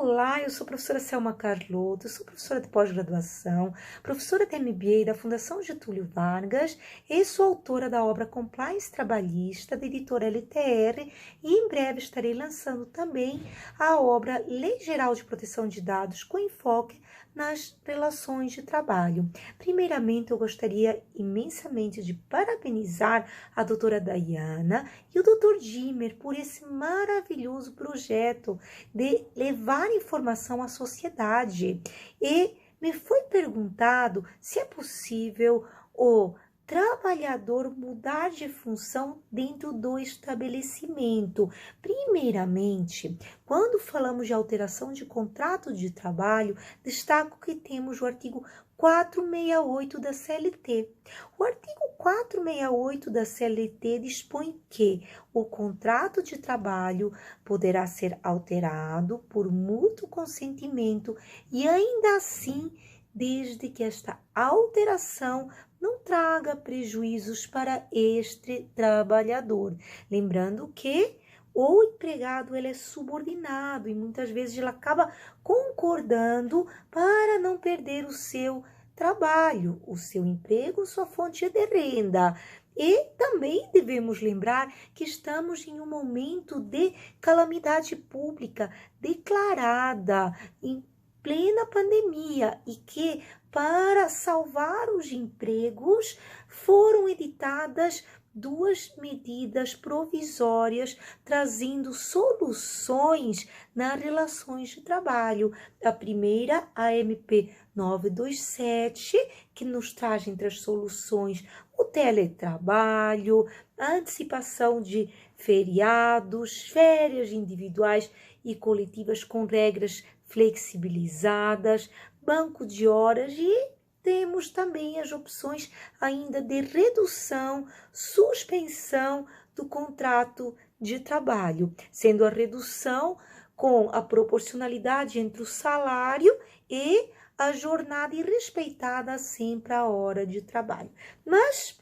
Olá, eu sou a professora Selma Carlotto, sou professora de pós-graduação, professora de MBA da Fundação Getúlio Vargas e sou autora da obra Compliance Trabalhista, da editora LTR, e em breve estarei lançando também a obra Lei Geral de Proteção de Dados com enfoque nas relações de trabalho. Primeiramente, eu gostaria imensamente de parabenizar a doutora Dayana e o doutor Dimer por esse maravilhoso projeto de levar informação à sociedade. E me foi perguntado se é possível o trabalhador mudar de função dentro do estabelecimento. Primeiramente, quando falamos de alteração de contrato de trabalho, destaco que temos o artigo 468 da CLT. O artigo 468 da CLT dispõe que o contrato de trabalho poderá ser alterado por mútuo consentimento e ainda assim, desde que esta alteração não traga prejuízos para este trabalhador. Lembrando que o empregado ele é subordinado e muitas vezes ele acaba concordando para não perder o seu trabalho, o seu emprego, sua fonte de renda. E também devemos lembrar que estamos em um momento de calamidade pública declarada em plena pandemia e que, para salvar os empregos, foram editadas duas medidas provisórias trazendo soluções nas relações de trabalho. A primeira, a MP 927, que nos traz entre as soluções o teletrabalho, a antecipação de feriados, férias individuais e coletivas com regras flexibilizadas, banco de horas e temos também as opções ainda de redução, suspensão do contrato de trabalho, sendo a redução com a proporcionalidade entre o salário e a jornada e respeitada sempre a hora de trabalho. Mas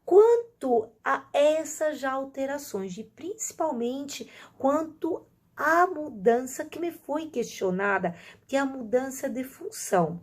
quanto a essas alterações e principalmente quanto à mudança que me foi questionada, que é a mudança de função.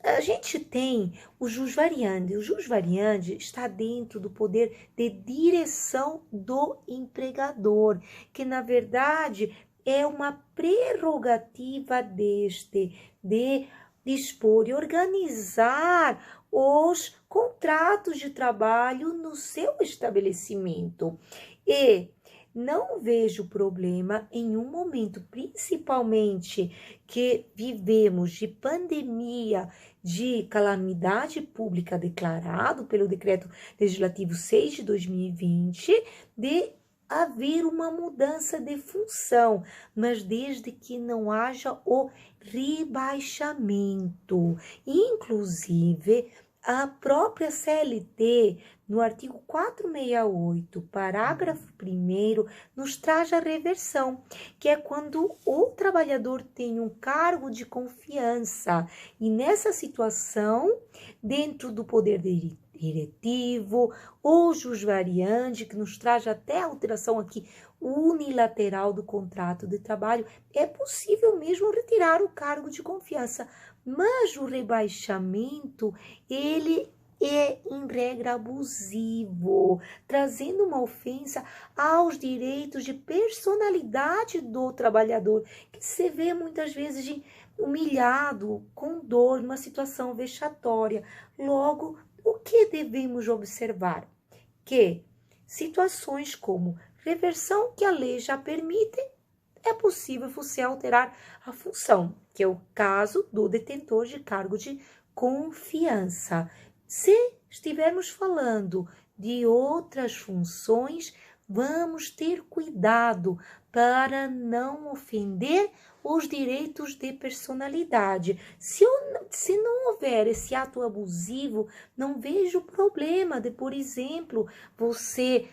A gente tem o jus variandi. O jus variandi está dentro do poder de direção do empregador, que na verdade é uma prerrogativa deste de dispor e organizar os contratos de trabalho no seu estabelecimento. E não vejo problema em um momento, principalmente que vivemos de pandemia, de calamidade pública declarado pelo Decreto Legislativo 6 de 2020, de haver uma mudança de função, mas desde que não haja o rebaixamento. Inclusive, a própria CLT, no artigo 468, parágrafo 1º, nos traz a reversão, que é quando o trabalhador tem um cargo de confiança. E nessa situação, dentro do poder diretivo, o jus variandi, que nos traz até a alteração aqui unilateral do contrato de trabalho, é possível mesmo retirar o cargo de confiança, mas o rebaixamento, ele é, em regra, abusivo, trazendo uma ofensa aos direitos de personalidade do trabalhador, que se vê muitas vezes humilhado, com dor, numa situação vexatória. Logo, o que devemos observar? Que situações como reversão, que a lei já permite, é possível você alterar a função, que é o caso do detentor de cargo de confiança. Se estivermos falando de outras funções, vamos ter cuidado para não ofender os direitos de personalidade. Se não houver esse ato abusivo, não vejo problema de, por exemplo, você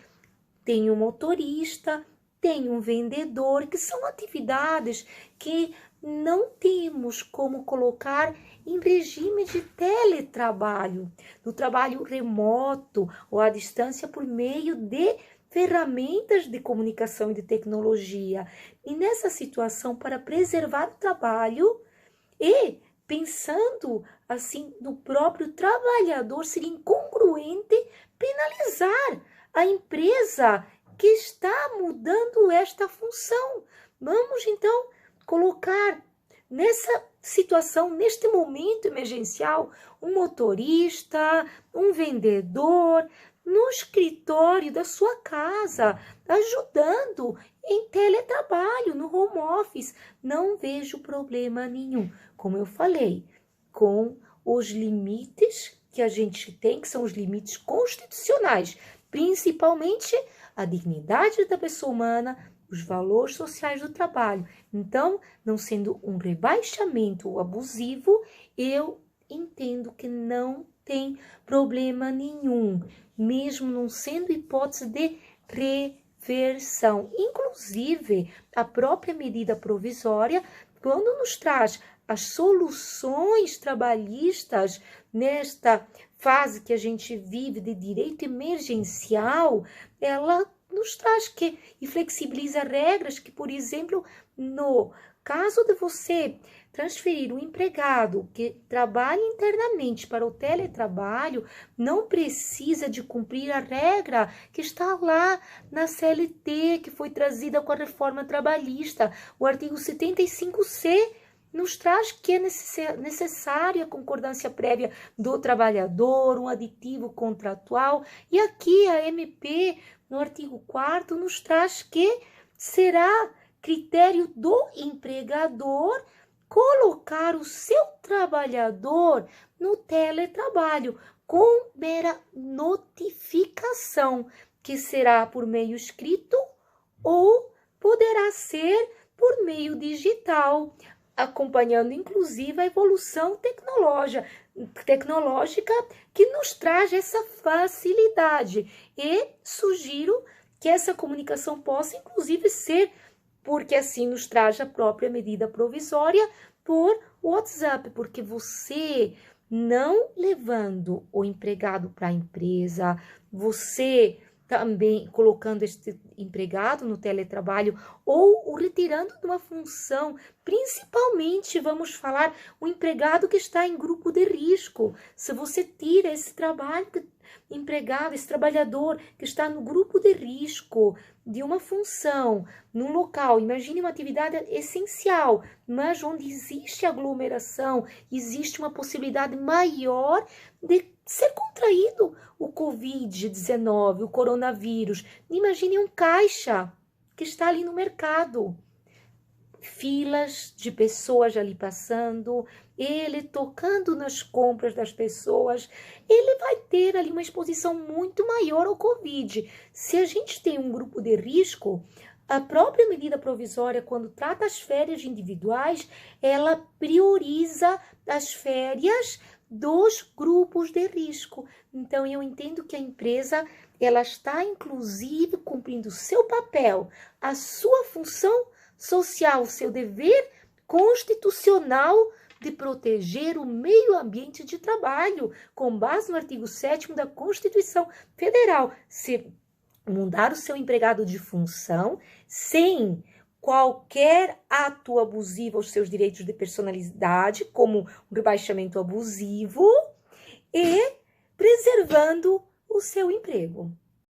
tem um motorista, tem um vendedor, que são atividades que não temos como colocar em regime de teletrabalho, do trabalho remoto ou à distância por meio de ferramentas de comunicação e de tecnologia. E nessa situação, para preservar o trabalho e pensando assim no próprio trabalhador, seria incongruente penalizar a empresa que está mudando esta função. Vamos então colocar nessa situação, neste momento emergencial, um motorista, um vendedor, no escritório da sua casa, ajudando em teletrabalho, no home office. Não vejo problema nenhum. Como eu falei, com os limites que a gente tem, que são os limites constitucionais, principalmente a dignidade da pessoa humana, os valores sociais do trabalho. Então, não sendo um rebaixamento abusivo, eu entendo que não tem problema nenhum, mesmo não sendo hipótese de reversão. Inclusive, a própria medida provisória, quando nos traz as soluções trabalhistas nesta fase que a gente vive de direito emergencial, ela nos traz e flexibiliza regras que, por exemplo, no caso de você transferir um empregado que trabalha internamente para o teletrabalho, não precisa de cumprir a regra que está lá na CLT, que foi trazida com a reforma trabalhista. O artigo 75C nos traz que é necessária a concordância prévia do trabalhador, um aditivo contratual. E aqui a MP, no artigo 4º, nos traz que será critério do empregador colocar o seu trabalhador no teletrabalho com mera notificação, que será por meio escrito ou poderá ser por meio digital, acompanhando inclusive a evolução tecnológica que nos traz essa facilidade. E sugiro que essa comunicação possa inclusive ser, porque assim nos traz a própria medida provisória, por WhatsApp, porque você não levando o empregado para a empresa, você também colocando este empregado no teletrabalho ou o retirando de uma função, principalmente, vamos falar, o empregado que está em grupo de risco. Se você tira esse empregado, esse trabalhador que está no grupo de risco de uma função, num local, imagine uma atividade essencial, mas onde existe aglomeração, existe uma possibilidade maior de ser contraído o Covid-19, o coronavírus. Imagine um caixa que está ali no mercado, filas de pessoas ali passando, ele tocando nas compras das pessoas, ele vai ter ali uma exposição muito maior ao Covid. Se a gente tem um grupo de risco, a própria medida provisória, quando trata as férias individuais, ela prioriza as férias dos grupos de risco. Então, eu entendo que a empresa, ela está, inclusive, cumprindo o seu papel, a sua função social, o seu dever constitucional de proteger o meio ambiente de trabalho, com base no artigo 7º da Constituição Federal. Se mudar o seu empregado de função sem qualquer ato abusivo aos seus direitos de personalidade, como um rebaixamento abusivo, e preservando o seu emprego.